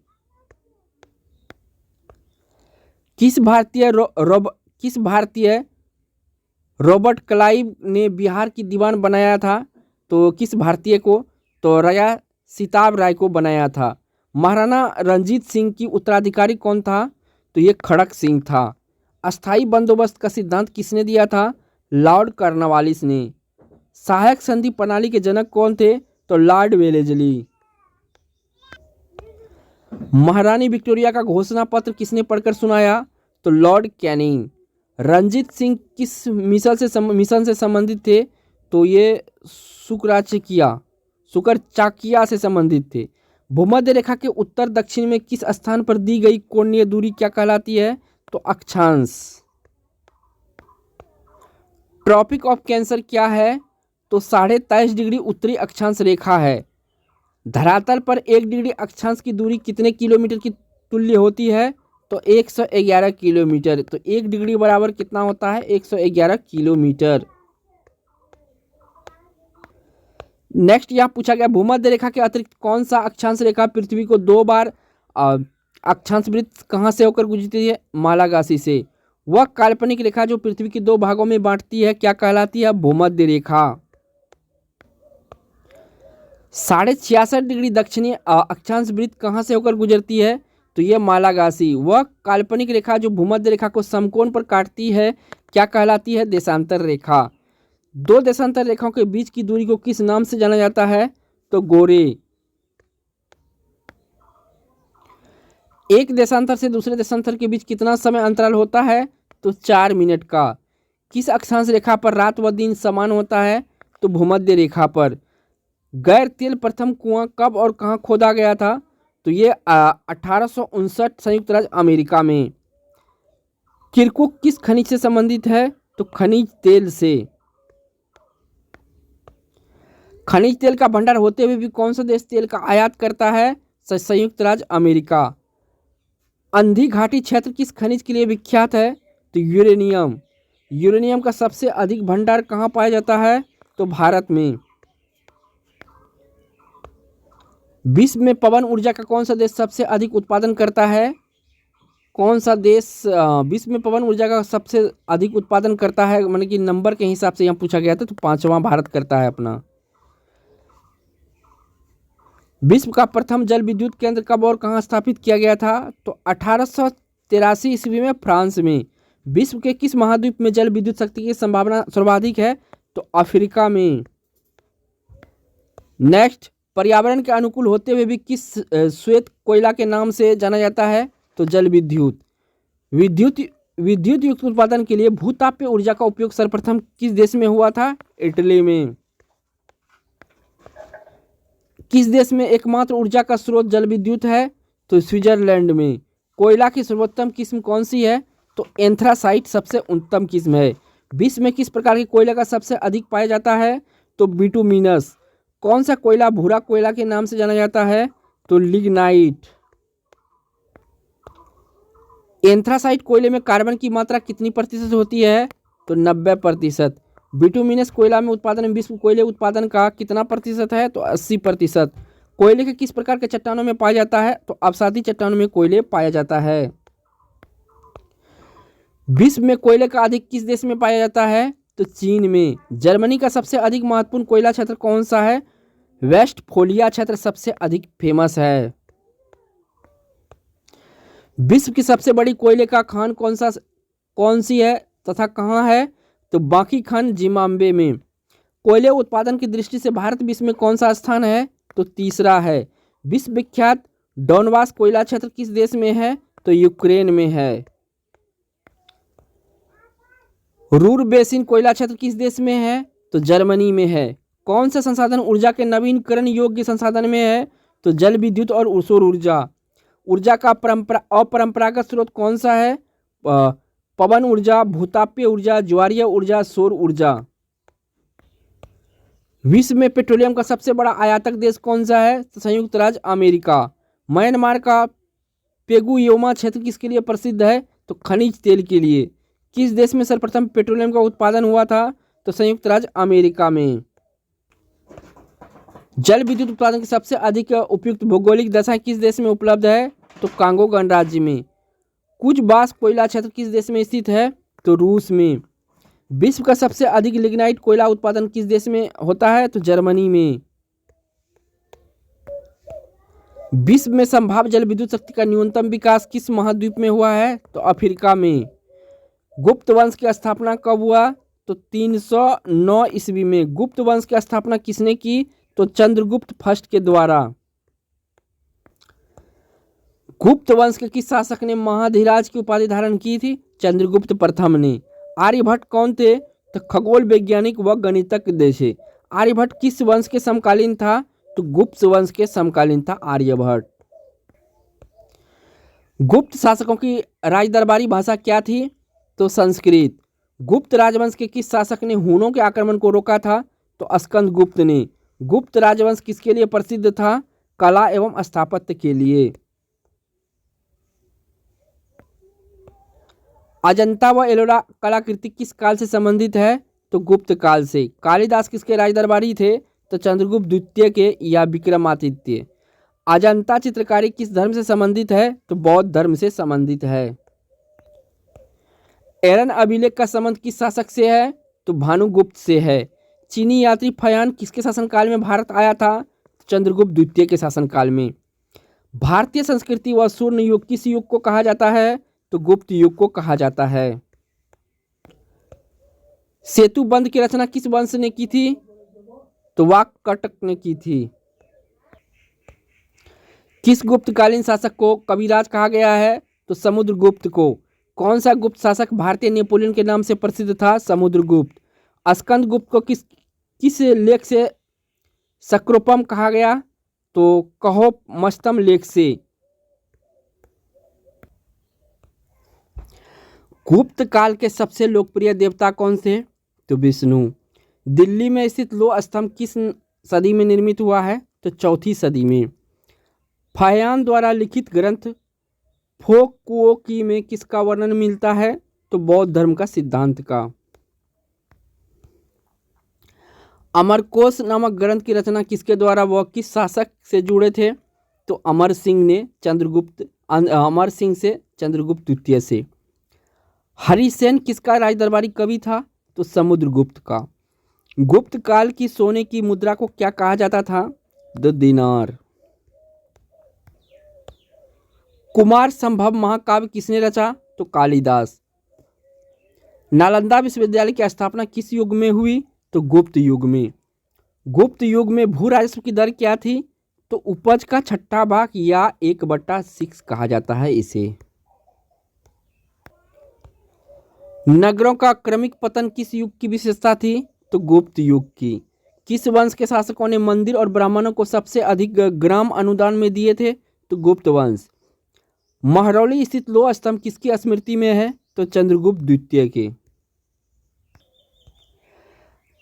किस भारतीय रॉबर्ट क्लाइव ने बिहार की दीवान बनाया था? तो किस भारतीय को? तो राजा सिताब राय को बनाया था। महाराणा रंजीत सिंह की उत्तराधिकारी कौन था? तो ये खड़क सिंह था। अस्थाई बंदोबस्त का सिद्धांत किसने दिया था? लॉर्ड कॉर्नवालिस ने। सहायक संधि प्रणाली के जनक कौन थे? तो लॉर्ड वेलेजली। महारानी विक्टोरिया का घोषणा पत्र किसने पढ़कर सुनाया? तो लॉर्ड कैनिंग। रंजीत सिंह किस मिशन से संबंधित थे? तो ये शुक्रचाकिया से संबंधित थे। भूमध्य रेखा के उत्तर दक्षिण में किस स्थान पर दी गई कोणीय दूरी क्या कहलाती है? तो अक्षांश। ट्रॉपिक ऑफ कैंसर क्या है? तो 23.5 डिग्री उत्तरी अक्षांश रेखा है। धरातल पर 1 डिग्री अक्षांश की दूरी कितने किलोमीटर की तुल्य होती है? तो 111 किलोमीटर। तो 1 डिग्री बराबर कितना होता है? 111 किलोमीटर। नेक्स्ट यहाँ पूछा गया भूमध्य रेखा के अतिरिक्त कौन सा अक्षांश रेखा पृथ्वी को 2 बार अक्षांश वृत्त कहाँ से होकर गुजरती है? मालागासी से। वह काल्पनिक रेखा जो पृथ्वी के 2 भागों में बांटती है क्या कहलाती है? भूमध्य रेखा। 66.5 डिग्री दक्षिणी अक्षांश वृत्त कहाँ से होकर गुजरती है? तो यह मालागासी। वह काल्पनिक रेखा जो भूमध्य रेखा को समकोण पर काटती है क्या कहलाती है? देशांतर रेखा। 2 देशांतर रेखाओं के बीच की दूरी को किस नाम से जाना जाता है? तो गोरे। एक देशांतर से दूसरे देशांतर के बीच कितना समय अंतराल होता है? तो 4 मिनट का। किस अक्षांश रेखा पर रात व दिन समान होता है? तो भूमध्य रेखा पर। गैर तेल प्रथम कुआं कब और कहाँ खोदा गया था? तो ये 1859 संयुक्त राज्य अमेरिका में। किरकुक किस खनिज से संबंधित है? तो खनिज तेल से। खनिज तेल का भंडार होते हुए भी कौन सा देश तेल का आयात करता है? संयुक्त राज्य अमेरिका। अंधी घाटी क्षेत्र किस खनिज के लिए विख्यात है? तो यूरेनियम। यूरेनियम का सबसे अधिक भंडार कहाँ पाया जाता है? तो भारत में। विश्व में पवन ऊर्जा का कौन सा देश सबसे अधिक उत्पादन करता है? कौन सा देश विश्व में पवन ऊर्जा का सबसे अधिक उत्पादन करता है? मतलब कि नंबर के हिसाब से यहाँ पूछा गया था, तो 5वां भारत करता है अपना। विश्व का प्रथम जल विद्युत केंद्र कब और कहाँ स्थापित किया गया था? तो 1883 ईस्वी में फ्रांस में। विश्व के किस महाद्वीप में जल विद्युत शक्ति की संभावना सर्वाधिक है? तो अफ्रीका में। नेक्स्ट, पर्यावरण के अनुकूल होते हुए भी किस श्वेत कोयला के नाम से जाना जाता है? तो जल विद्युत। विद्युत युक्त उत्पादन के लिए भूतापीय ऊर्जा का उपयोग सर्वप्रथम किस देश में हुआ था? इटली में। किस देश में एकमात्र ऊर्जा का स्रोत जल विद्युत है? तो स्विट्जरलैंड में। कोयला की सर्वोत्तम किस्म कौन सी है? तो एंथ्रासाइट सबसे उत्तम किस्म है। विश्व में किस प्रकार के कोयले का सबसे अधिक पाया जाता है? तो बिटुमिनस। कौन सा कोयला भूरा कोयला के नाम से जाना जाता है? तो लिग्नाइट। एंथ्रासाइट कोयले में कार्बन की मात्रा कितनी प्रतिशत होती है? तो 90%। बिटुमिनस कोयला में उत्पादन में विश्व कोयले उत्पादन का कितना प्रतिशत है? तो 80%। कोयले के किस प्रकार के चट्टानों में पाया जाता है? तो अवसादी चट्टानों में कोयले पाया जाता है। विश्व में कोयले का अधिक किस देश में पाया जाता है? तो चीन में। जर्मनी का सबसे अधिक महत्वपूर्ण कोयला क्षेत्र कौन सा है? वेस्टफोलिया क्षेत्र सबसे अधिक फेमस है। विश्व की सबसे बड़ी कोयले का खान कौन सी है तथा कहाँ है? तो बांकी खान जिम्बाब्वे में। कोयले उत्पादन की दृष्टि से भारत विश्व में कौन सा स्थान है? तो तीसरा है। विश्व विख्यात डॉनबास कोयला क्षेत्र किस देश में है? तो यूक्रेन में है। रूर बेसिन कोयला क्षेत्र किस देश में है? तो जर्मनी में है। कौन सा संसाधन ऊर्जा के नवीनकरण योग्य संसाधन में है? तो जल विद्युत और सौर ऊर्जा। ऊर्जा का अपरंपरागत स्रोत कौन सा है? पवन ऊर्जा, भूतापीय ऊर्जा, ज्वारीय ऊर्जा, सौर ऊर्जा। विश्व में पेट्रोलियम का सबसे बड़ा आयातक देश कौन सा है? तो संयुक्त राज्य अमेरिका। म्यांमार का पेगुयोमा क्षेत्र किसके लिए प्रसिद्ध है? तो खनिज तेल के लिए। किस देश में सर्वप्रथम पेट्रोलियम का उत्पादन हुआ था? तो संयुक्त राज्य अमेरिका में। जल विद्युत उत्पादन की सबसे अधिक उपयुक्त भौगोलिक दशा किस देश में उपलब्ध है? तो कांगो गणराज्य में। कुजबास कोयला क्षेत्र किस देश में स्थित है? तो रूस में। विश्व का सबसे अधिक लिग्नाइट कोयला उत्पादन किस देश में होता है? तो जर्मनी में। विश्व में संभाव्य जल विद्युत शक्ति का न्यूनतम विकास किस महाद्वीप में हुआ है? तो अफ्रीका में। गुप्त वंश की स्थापना कब हुआ? तो 309 ईस्वी में। गुप्त वंश की स्थापना किसने की? तो चंद्रगुप्त फर्स्ट के द्वारा। गुप्त वंश के किस शासक ने महाधिराज की उपाधि धारण की थी? चंद्रगुप्त प्रथम ने। आर्यभट्ट कौन थे? तो खगोल वैज्ञानिक व गणितज्ञ थे। आर्यभट्ट किस वंश के समकालीन था? तो गुप्त वंश के समकालीन था आर्यभट्ट। गुप्त शासकों की राजदरबारी भाषा क्या थी? तो संस्कृत। गुप्त राजवंश के किस शासक ने हूणों के आक्रमण को रोका था? तो स्कंदगुप्त ने। गुप्त राजवंश किसके लिए प्रसिद्ध था? कला एवं स्थापत्य के लिए। अजंता व एलोरा कलाकृति किस काल से संबंधित है? तो गुप्त काल से। कालिदास किसके राजदरबारी थे? तो चंद्रगुप्त द्वितीय के या विक्रमादित्य। अजंता चित्रकारी किस धर्म से संबंधित है? तो बौद्ध धर्म से संबंधित है। एरन अभिलेख का संबंध किस शासक से है? तो भानुगुप्त से है। चीनी यात्री फयान किसके शासनकाल में भारत आया था? चंद्रगुप्त द्वितीय के शासनकाल में। भारतीय संस्कृति व स्वर्ण युग किस युग को कहा जाता है? तो गुप्त युग को कहा जाता है। सेतु बंध की रचना किस वंश ने की थी? तो वाककटक ने की थी। किस गुप्तकालीन शासक को कविराज कहा गया है? तो समुद्रगुप्त को। कौन सा गुप्त शासक भारतीय नेपोलियन के नाम से प्रसिद्ध था? समुद्रगुप्त। स्कंदगुप्त को किस लेख से सक्रोपम कहा गया? तो कहो मस्तम लेख से। गुप्त काल के सबसे लोकप्रिय देवता कौन थे? तो विष्णु। दिल्ली में स्थित लोह स्तंभ किस सदी में निर्मित हुआ है? तो चौथी सदी में। फाहियान द्वारा लिखित ग्रंथ फोक कुओ की में किसका वर्णन मिलता है? तो बौद्ध धर्म का सिद्धांत का। अमरकोश नामक ग्रंथ की रचना किसके द्वारा व किस शासक से जुड़े थे? तो अमर सिंह से चंद्रगुप्त द्वितीय से। हरिसेन किसका राजदरबारी कवि था? तो समुद्रगुप्त का। गुप्त काल की सोने की मुद्रा को क्या कहा जाता था? द दिनार। कुमार संभव महाकाव्य किसने रचा? तो कालिदास। नालंदा विश्वविद्यालय की स्थापना किस युग में हुई? तो गुप्त युग में। गुप्त युग में भू राजस्व की दर क्या थी? तो उपज का छठा भाग या 1/6 कहा जाता है इसे। नगरों का क्रमिक पतन किस युग की विशेषता थी? तो गुप्त युग की। किस वंश के शासकों ने मंदिर और ब्राह्मणों को सबसे अधिक ग्राम अनुदान में दिए थे? तो गुप्त वंश। महरौली स्थित लोह स्तंभ किसकी स्मृति में है? तो चंद्रगुप्त द्वितीय के।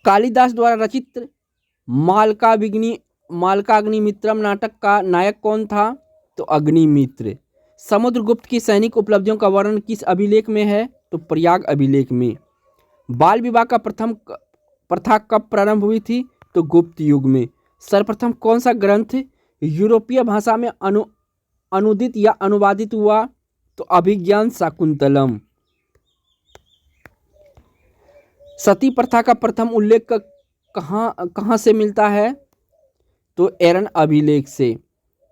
कालिदास द्वारा रचित मालकाग्निमित्रम नाटक का नायक कौन था? तो अग्निमित्र। समुद्रगुप्त की सैनिक उपलब्धियों का वर्णन किस अभिलेख में है? तो प्रयाग अभिलेख में। बाल विवाह का प्रथा कब प्रारंभ हुई थी? तो गुप्त युग में। सर्वप्रथम कौन सा ग्रंथ यूरोपीय भाषा में अनुदित या अनुवादित हुआ? तो अभिज्ञान शाकुंतलम। सती प्रथा का प्रथम उल्लेख कहाँ से मिलता है? तो एरन अभिलेख से।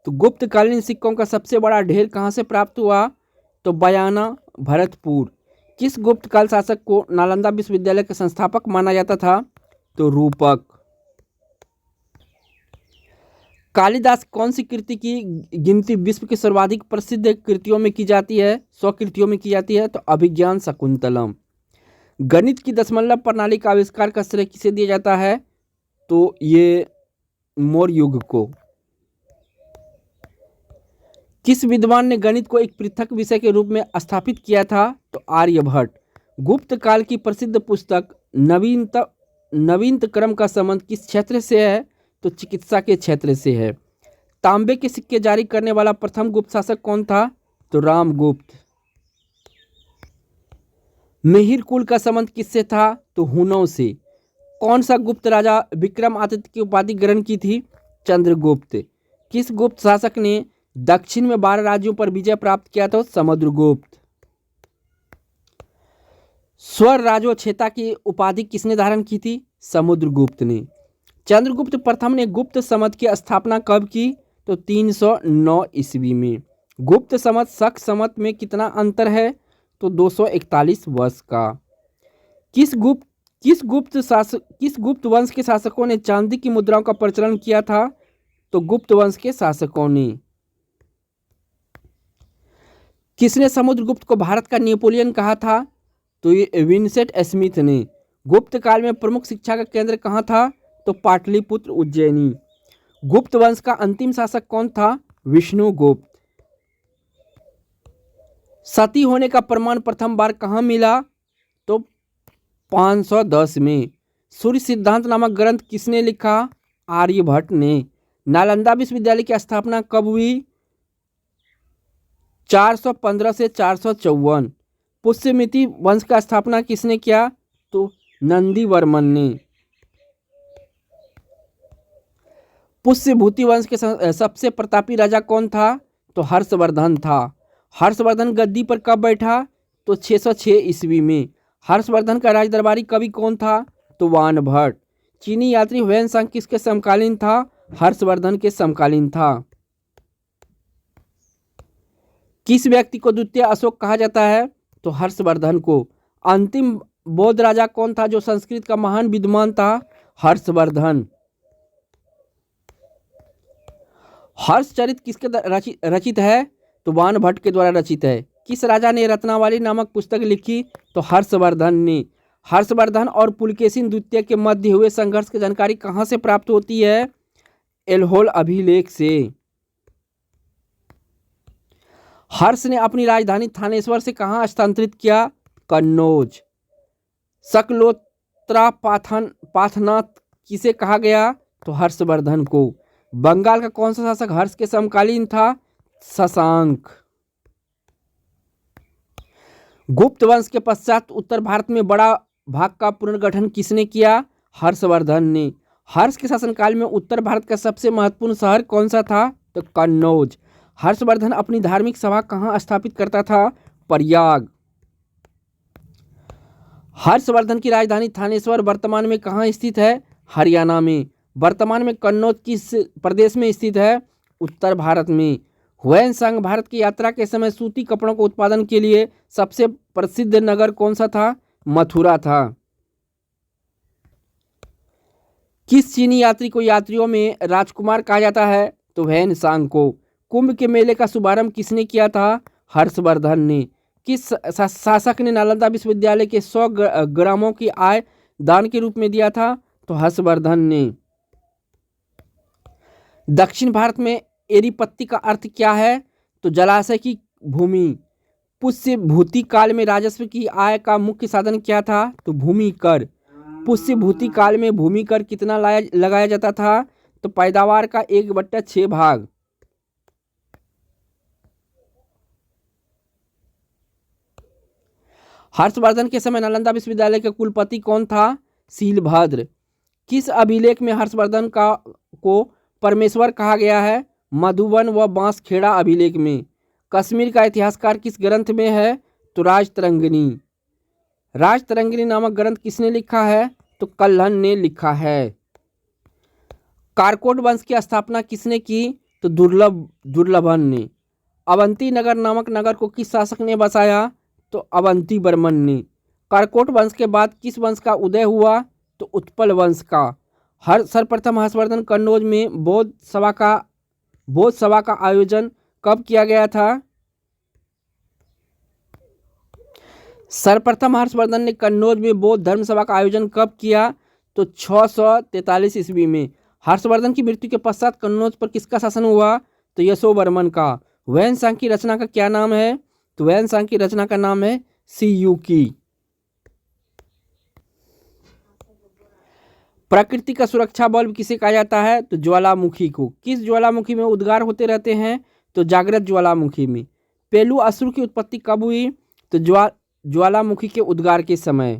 तो गुप्तकालीन सिक्कों का सबसे बड़ा ढेर कहाँ से प्राप्त हुआ? तो बयाना, भरतपुर। किस गुप्तकाल शासक को नालंदा विश्वविद्यालय का संस्थापक माना जाता था? तो रूपक। कालिदास कौन सी कृति की गिनती विश्व की सर्वाधिक प्रसिद्ध कृतियों में की जाती है? 100 कृतियों में की जाती है। तो अभिज्ञान शाकुंतलम। गणित की दशमलव प्रणाली का आविष्कार का श्रेय किसे दिया जाता है? तो ये मौर्य युग को। किस विद्वान ने गणित को एक पृथक विषय के रूप में स्थापित किया था? तो आर्यभट्ट। गुप्त काल की प्रसिद्ध पुस्तक नवीनतम क्रम का संबंध किस क्षेत्र से है? तो चिकित्सा के क्षेत्र से है। तांबे के सिक्के जारी करने वाला प्रथम गुप्त शासक कौन था? तो रामगुप्त। मिहिर कुल का संबंध किससे था? तो हुनों से। कौन सा गुप्त राजा विक्रमादित्य की उपाधि ग्रहण की थी? चंद्रगुप्त। किस गुप्त शासक ने दक्षिण में 12 राज्यों पर विजय प्राप्त किया था? समुद्रगुप्त। स्वर राजोछेता की उपाधि किसने धारण की थी? समुद्रगुप्त ने। चंद्रगुप्त प्रथम ने गुप्त समत की स्थापना कब की? तो 309 ईस्वी में। गुप्त समत शक समत में कितना अंतर है? तो 241 वर्ष का। किस गुप्त वंश के शासकों ने चांदी की मुद्राओं का प्रचलन किया था? तो गुप्त वंश के शासकों ने। किसने समुद्रगुप्त को भारत का नेपोलियन कहा था? तो ये विंसेंट स्मिथ ने। गुप्त काल में प्रमुख शिक्षा का केंद्र कहाँ था? तो पाटलिपुत्र उज्जैनी। गुप्त वंश का अंतिम शासक कौन था? विष्णुगुप्त। सती होने का प्रमाण प्रथम बार कहाँ मिला? तो 510 में। सूर्य सिद्धांत नामक ग्रंथ किसने लिखा? आर्यभट्ट ने। नालंदा विश्वविद्यालय की स्थापना कब हुई? 415 से 454। पुष्यमिति वंश का स्थापना किसने किया? तो नंदीवर्मन ने। पुष्यभूति वंश के सबसे प्रतापी राजा कौन था? तो हर्षवर्धन था। हर्षवर्धन गद्दी पर कब बैठा? तो 606 ईस्वी में। हर्षवर्धन का राजदरबारी कवि कौन था? तो वानभट्ट। चीनी यात्री ह्वेनसांग किसके समकालीन था? हर्षवर्धन के समकालीन था। किस व्यक्ति को द्वितीय अशोक कहा जाता है? तो हर्षवर्धन को। अंतिम बौद्ध राजा कौन था जो संस्कृत का महान विद्वान था? हर्षवर्धन। हर्षचरित किसके रचित है? तो वानभट्ट के द्वारा रचित है। किस राजा ने रत्नावली नामक पुस्तक लिखी? तो हर्षवर्धन ने। हर्षवर्धन और पुलकेशिन द्वितीय के मध्य हुए संघर्ष की जानकारी कहाँ से प्राप्त होती है? एल्होल अभिलेख से। हर्ष ने अपनी राजधानी थानेश्वर से कहाँ स्थानांतरित किया? कन्नौज। शकलोत्रा पाथनाथ किसे कहा गया? तो हर्षवर्धन को। बंगाल का कौन सा शासक हर्ष के समकालीन था? शशांक। गुप्त वंश के पश्चात उत्तर भारत में बड़ा भाग का पुनर्गठन किसने किया? हर्षवर्धन ने। हर्ष के शासनकाल में उत्तर भारत का सबसे महत्वपूर्ण शहर कौन सा था? तो कन्नौज। हर्षवर्धन अपनी धार्मिक सभा कहाँ स्थापित करता था? प्रयाग। हर्षवर्धन की राजधानी थानेश्वर वर्तमान में कहाँ स्थित है? हरियाणा में। वर्तमान में कन्नौज किस प्रदेश में स्थित है? उत्तर भारत में। हुएन भारत की यात्रा के समय सूती कपड़ों को उत्पादन के लिए सबसे प्रसिद्ध नगर कौन सा था? मथुरा था। किस चीनी यात्री को यात्रियों में राजकुमार कहा जाता है? तो हुएन को। कुंभ के मेले का शुभारंभ किसने किया था? हर्षवर्धन ने। किस शासक ने नालंदा विश्वविद्यालय के 100 ग्रामों की आय दान के रूप में दिया था? तो हर्षवर्धन ने। दक्षिण भारत में एरीपत्ती का अर्थ क्या है? तो जलाशय की भूमि। पुष्य भूति काल में राजस्व की आय का मुख्य साधन क्या था? तो भूमि कर। पुष्य भूति काल में भूमि कर कितना लगाया जाता था? तो पैदावार का 1/6 भाग। हर्षवर्धन के समय नालंदा विश्वविद्यालय के कुलपति कौन था? शीलभद्र। किस अभिलेख में हर्षवर्धन को परमेश्वर कहा गया है? मधुबन व बांसखेड़ा अभिलेख में। कश्मीर का इतिहासकार किस ग्रंथ में है? तो राजतरंगिणी। राजतरंगिणी नामक ग्रंथ किसने लिखा है? तो कल्हण ने लिखा है। कारकोट वंश की स्थापना किसने की? तो दुर्लभन ने। अवंती नगर नामक नगर को किस शासक ने बसाया? तो अवंती वर्मन ने। कारकोट वंश के बाद किस वंश का उदय हुआ? तो उत्पल वंश का। सर्वप्रथम हर्षवर्धन कन्नौज में बौद्ध सभा का आयोजन कब किया गया था? सर्वप्रथम हर्षवर्धन ने कन्नौज में बौद्ध धर्म सभा का आयोजन कब किया? तो 643 ईस्वी में। हर्षवर्धन की मृत्यु के पश्चात कन्नौज पर किसका शासन हुआ? तो यशोवर्मन का। वैन की रचना का क्या नाम है? तो वैन की रचना का नाम है सीयूकी। प्रकृति का सुरक्षा बल्ब किसे कहा जाता है? तो ज्वालामुखी को। किस ज्वालामुखी में उद्गार होते रहते हैं? तो जागृत ज्वालामुखी में। पेलू असुर की उत्पत्ति कब हुई? तो ज्वालामुखी के उद्गार के समय।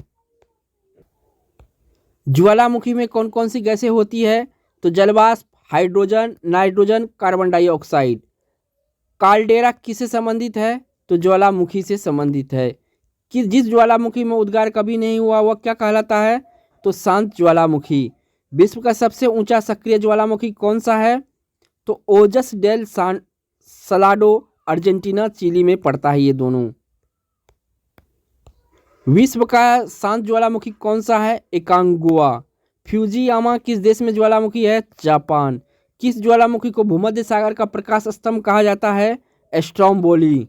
ज्वालामुखी में कौन कौन सी गैसें होती है? तो जलवाष्प, hydrogen, nitrogen, carbon dioxide. Caldera किससे संबंधित है? तो ज्वालामुखी से संबंधित है। कि जिस ज्वालामुखी में उद्गार कभी नहीं हुआ वह क्या कहलाता है? तो शांत ज्वालामुखी। विश्व का सबसे ऊंचा सक्रिय ज्वालामुखी कौन सा है? तो ओजस डेल सलाडो, अर्जेंटीना चिली में पड़ता है ये दोनों। विश्व का शांत ज्वालामुखी कौन सा है? एकांगुआ। फ्यूजियामा किस देश में ज्वालामुखी है? जापान। किस ज्वालामुखी को भूमध्य सागर का प्रकाश स्तंभ कहा जाता है? स्ट्रोम्बोली।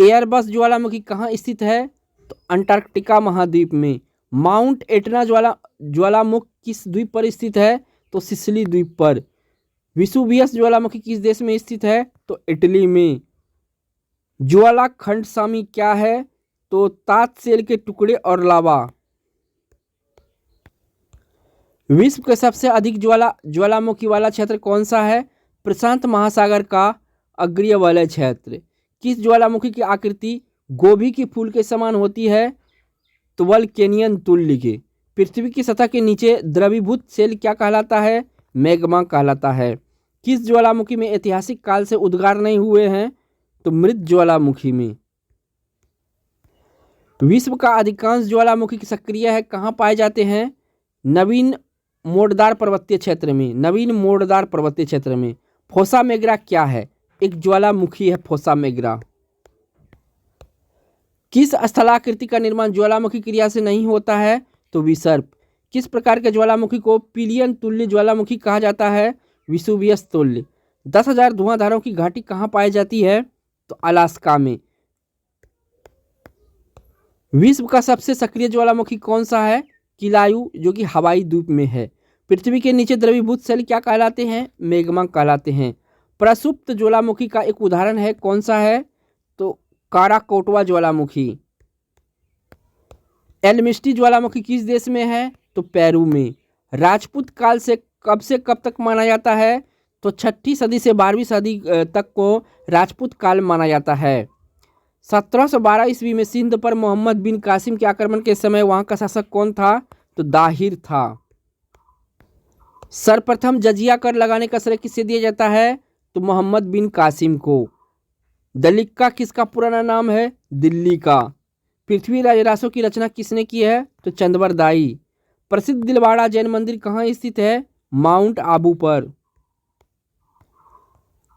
एयरबस ज्वालामुखी कहाँ स्थित है? तो अंटार्कटिका महाद्वीप में। माउंट एटना ज्वालामुखी किस द्वीप पर स्थित है? तो सिसिली द्वीप पर। विसुवियस ज्वालामुखी किस देश में स्थित है? तो इटली में। ज्वाला खंड सामी क्या है? तो तात सेल के टुकड़े और लावा। विश्व के सबसे अधिक ज्वालामुखी वाला क्षेत्र कौन सा है? प्रशांत महासागर का अग्रीय वलय क्षेत्र। किस ज्वालामुखी की आकृति गोभी के फूल के समान होती है? तो वल्केनियन तुल्य के। पृथ्वी की सतह के नीचे द्रवीभूत सेल क्या कहलाता है? मैग्मा कहलाता है। किस ज्वालामुखी में ऐतिहासिक काल से उद्गार नहीं हुए हैं? तो मृत ज्वालामुखी में। विश्व का अधिकांश ज्वालामुखी सक्रिय है कहाँ पाए जाते हैं? नवीन मोड़दार पर्वतीय क्षेत्र में। नवीन मोड़दार पर्वतीय क्षेत्र में। फोसा मेग्रा क्या है? एक ज्वालामुखी है फोसा मेग्रा। किस स्थलाकृति का निर्माण ज्वालामुखी क्रिया से नहीं होता है? तो विसर्प। किस प्रकार के ज्वालामुखी को पिलियन तुल्य ज्वालामुखी कहा जाता है? विसुवियस तुल्य। 10,000 धुआंधारों की घाटी कहाँ पाई जाती है? तो अलास्का में। विश्व का सबसे सक्रिय ज्वालामुखी कौन सा है? किलायू, जो कि हवाई द्वीप में है। पृथ्वी के नीचे द्रवीभूत सेल क्या कहलाते हैं? मैग्मा कहलाते हैं। प्रसुप्त ज्वालामुखी का एक उदाहरण है कौन सा है? तो काराकोटवा ज्वालामुखी। एल्मिस्टी ज्वालामुखी किस देश में है? तो पेरू में। राजपूत काल से कब तक माना जाता है? तो 6ठी सदी से 12वीं सदी तक को राजपूत काल माना जाता है। 1712 ईस्वी में सिंध पर मोहम्मद बिन कासिम के आक्रमण के समय वहां का शासक कौन था? तो दाहिर था। सर्वप्रथम जजिया कर लगाने का श्रेय किसे दिया जाता है? तो मोहम्मद बिन कासिम को। दलिक्का किसका पुराना नाम है? दिल्ली का। पृथ्वीराज रासो की रचना किसने की है? तो चंदवर दाई। प्रसिद्ध दिलवाड़ा जैन मंदिर कहाँ स्थित है? माउंट आबू पर।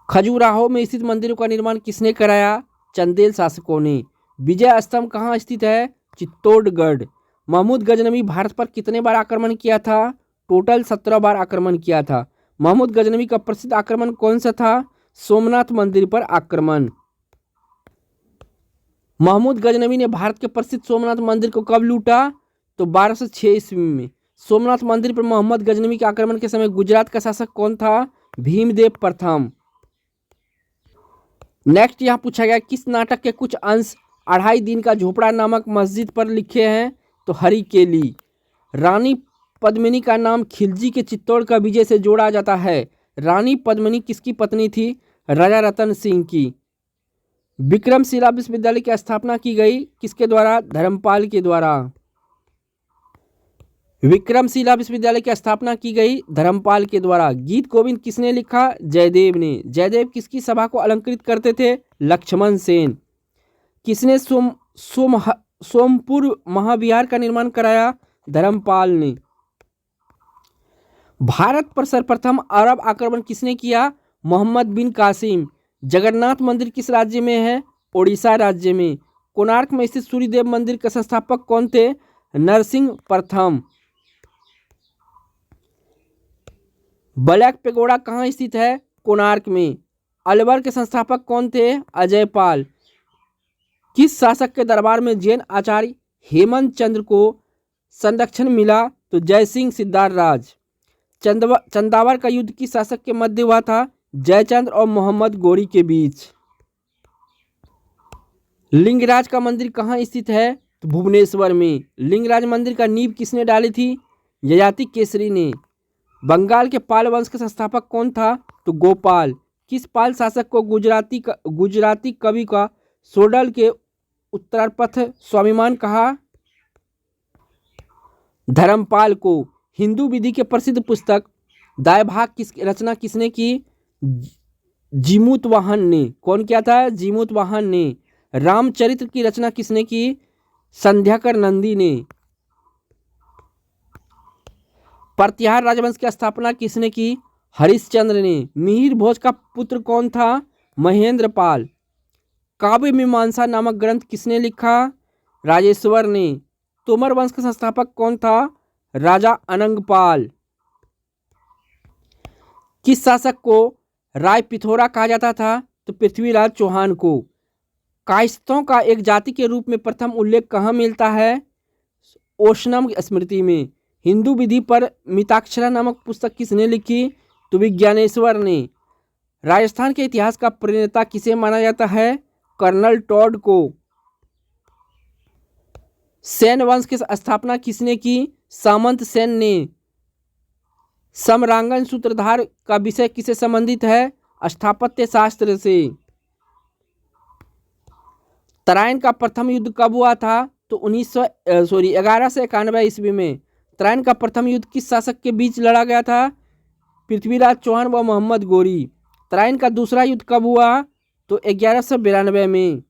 खजुराहो में स्थित मंदिरों का निर्माण किसने कराया? चंदेल शासकों ने। विजय स्तंभ कहाँ स्थित है? चित्तौड़गढ़। महमूद गजनवी भारत पर कितने बार आक्रमण किया था? टोटल 17 बार आक्रमण किया था। महमूद गजनवी का प्रसिद्ध आक्रमण कौन सा था? सोमनाथ मंदिर पर आक्रमण। महमूद गजनवी ने भारत के प्रसिद्ध सोमनाथ मंदिर को कब लूटा? तो 1206 ईस्वी में। सोमनाथ मंदिर पर मोहम्मद गजनवी के आक्रमण के समय गुजरात का शासक कौन था? भीमदेव प्रथम। नेक्स्ट यहाँ पूछा गया किस नाटक के कुछ अंश 2.5 दिन का झोपड़ा नामक मस्जिद पर लिखे हैं? तो हरिकेली। रानी पद्मिनी का नाम खिलजी के चित्तौड़ का विजय से जोड़ा जाता है। रानी पद्मिनी किसकी पत्नी थी? राजा रतन सिंह की। विक्रमशिला विश्वविद्यालय की स्थापना की गई किसके द्वारा? धर्मपाल के द्वारा। विक्रमशिला विश्वविद्यालय की स्थापना की गई धर्मपाल के द्वारा। गीत गोविंद किसने लिखा? जयदेव ने। जयदेव किसकी सभा को अलंकृत करते थे? लक्ष्मण सेन। किसने सोमपुर महाविहार का निर्माण कराया? धर्मपाल ने। भारत पर सर्वप्रथम अरब आक्रमण किसने किया? मोहम्मद बिन कासिम। जगन्नाथ मंदिर किस राज्य में है? ओडिशा राज्य में। कोणार्क में स्थित सूर्यदेव मंदिर के संस्थापक कौन थे? नरसिंह प्रथम। ब्लैक पेगोडा कहाँ स्थित है? कोणार्क में। अलवर के संस्थापक कौन थे? अजयपाल। किस शासक के दरबार में जैन आचार्य हेमंत चंद्र को संरक्षण मिला? तो जयसिंह सिद्धार्थराज। चंदावर का युद्ध किस शासक के मध्य हुआ था? जयचंद्र और मोहम्मद गोरी के बीच। लिंगराज का मंदिर कहाँ स्थित है? तो भुवनेश्वर में। लिंगराज मंदिर का नींव किसने डाली थी? ययाति केसरी ने। बंगाल के पाल वंश के संस्थापक कौन था? तो गोपाल। किस पाल शासक को गुजराती कवि का सोडल के उत्तरार्पथ स्वाभिमान कहा? धर्मपाल को। हिंदू विधि के प्रसिद्ध पुस्तक दायभाग की रचना किसने की? जीमूतवाहन ने। कौन किया था? जीमूतवाहन ने। रामचरित्र की रचना किसने की? संध्याकर नंदी ने। प्रतिहार राजवंश की स्थापना किसने की? हरिश्चंद्र ने। मिहिर भोज का पुत्र कौन था? महेंद्रपाल। काव्य मीमांसा नामक ग्रंथ किसने लिखा? राजेश्वर ने। तोमर वंश का संस्थापक कौन था? राजा अनंगपाल। किस शासक को राय पिथौरा कहा जाता था? तो पृथ्वीराज चौहान को। कायस्थों का एक जाति के रूप में प्रथम उल्लेख कहाँ मिलता है? ओशनम स्मृति में। हिंदू विधि पर मिताक्षरा नामक पुस्तक किसने लिखी? तो विज्ञानेश्वर ने। राजस्थान के इतिहास का प्रणेता किसे माना जाता है? कर्नल टॉड को। सेन वंश की स्थापना किसने की? सामंत सेन ने। समरांगन सूत्रधार का विषय किससे संबंधित है? स्थापत्य शास्त्र से। तराइन का प्रथम युद्ध कब हुआ था? तो 1191 ईस्वी में। तराइन का प्रथम युद्ध किस शासक के बीच लड़ा गया था? पृथ्वीराज चौहान व मोहम्मद गोरी। तराइन का दूसरा युद्ध कब हुआ? तो 1192 में।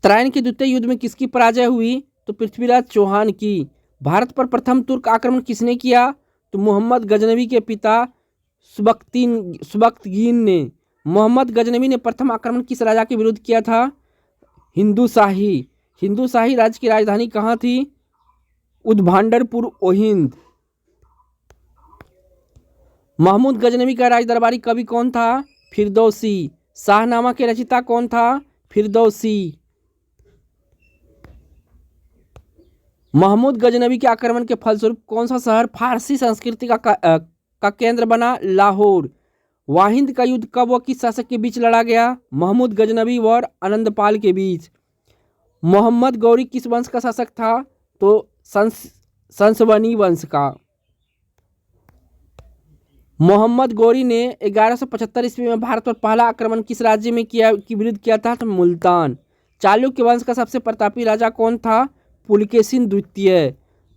तराइन के द्वितीय युद्ध में किसकी पराजय हुई? तो पृथ्वीराज चौहान की। भारत पर प्रथम तुर्क आक्रमण किसने किया? तो मोहम्मद गजनवी के पिता सुबक्तगीन ने। मोहम्मद गजनवी ने प्रथम आक्रमण किस राजा के विरुद्ध किया था? हिंदू शाही राज्य की राजधानी कहाँ थी? उद्भांडरपुर ओहिंद। महमूद गजनवी का राज दरबारी कवि कौन था? फिरदौसी। शाहनामा के रचयिता कौन था? फिरदौसी। महमूद गजनवी के आक्रमण के फलस्वरूप कौन सा शहर फारसी संस्कृति का केंद्र बना? लाहौर। वाहिंद का युद्ध कब व किस शासक के बीच लड़ा गया? महमूद गजनवी और आनंदपाल के बीच। मोहम्मद गौरी किस वंश का शासक था? तो संसवनी वंश का। मोहम्मद गौरी ने 1175 ईस्वी में भारत पर पहला आक्रमण किस राज्य में की विरुद्ध किया था? तो मुल्तान। चालुक्य वंश का सबसे प्रतापी राजा कौन था? पुलकेशिन द्वितीय।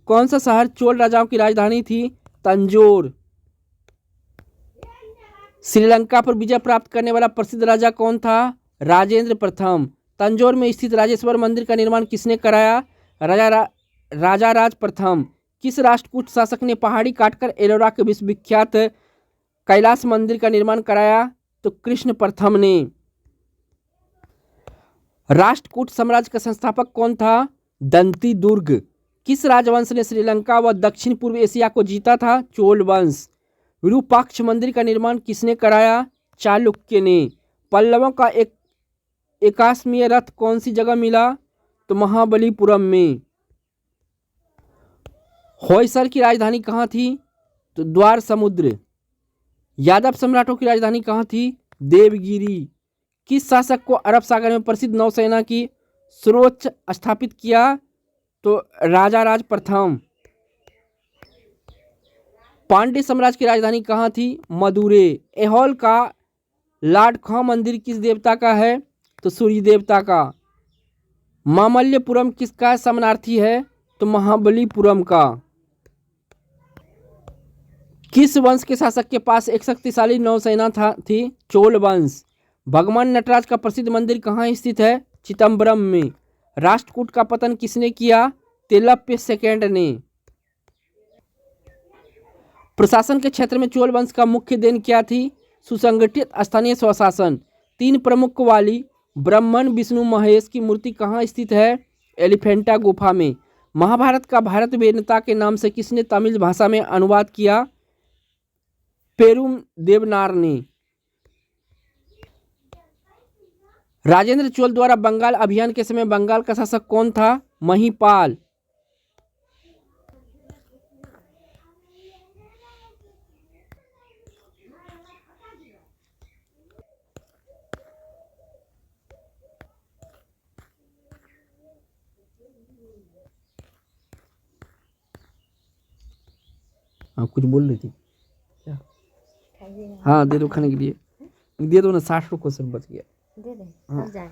कौन सा शहर चोल राजाओं की राजधानी थी? तंजौर। श्रीलंका पर विजय प्राप्त करने वाला प्रसिद्ध राजा कौन था? राजेंद्र प्रथम। तंजौर में स्थित राजेश्वर मंदिर का निर्माण किसने कराया? राजा राज प्रथम। किस राष्ट्रकूट शासक ने पहाड़ी काटकर एलोरा के विश्वविख्यात कैलाश मंदिर का निर्माण कराया? तो कृष्ण प्रथम ने। राष्ट्रकूट साम्राज्य का संस्थापक कौन था? दंती दुर्ग। किस राजवंश ने श्रीलंका व दक्षिण पूर्व एशिया को जीता था? चोल वंश। विरूपाक्ष मंदिर का निर्माण किसने कराया? चालुक्य ने। पल्लवों का एक एकाश्मीय रथ कौन सी जगह मिला? तो महाबलीपुरम में। होयसर की राजधानी कहाँ थी? तो द्वार समुद्र। यादव सम्राटों की राजधानी कहाँ थी? देवगिरी। किस शासक को अरब सागर में प्रसिद्ध नौसेना की सर्वोच्च स्थापित किया? तो राजा राज प्रथम। पांड्य साम्राज्य की राजधानी कहाँ थी? मदुरै। ऐहोल का लॉर्ड खा मंदिर किस देवता का है? तो सूर्य देवता का। मामल्लपुरम किसका समानार्थी है? तो महाबलीपुरम का। किस वंश के शासक के पास एक शक्तिशाली नौसेना थी? चोल वंश। भगवान नटराज का प्रसिद्ध मंदिर कहाँ स्थित है? चिदम्बरम में। राष्ट्रकूट का पतन किसने किया? तेलप्य सेकंड ने। प्रशासन के क्षेत्र में चोल वंश का मुख्य देन क्या थी? सुसंगठित स्थानीय स्वशासन। 3 प्रमुख वाली ब्रह्मन विष्णु महेश की मूर्ति कहाँ स्थित है? एलिफेंटा गुफा में। महाभारत का भारत वेदता के नाम से किसने तमिल भाषा में अनुवाद किया? पेरुम देवनार ने। राजेंद्र चोल द्वारा बंगाल अभियान के समय बंगाल का शासक कौन था? महिपाल। हाँ कुछ बोल रही थी क्या? हाँ दे दो खाने के लिए। दे दो ना, 60 क्वेश्चन बच गया। दे दे हाँ। अब जाए।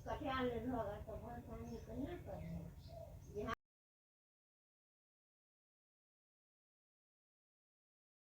कटिया ले होगा तो बहुत पानी करना कर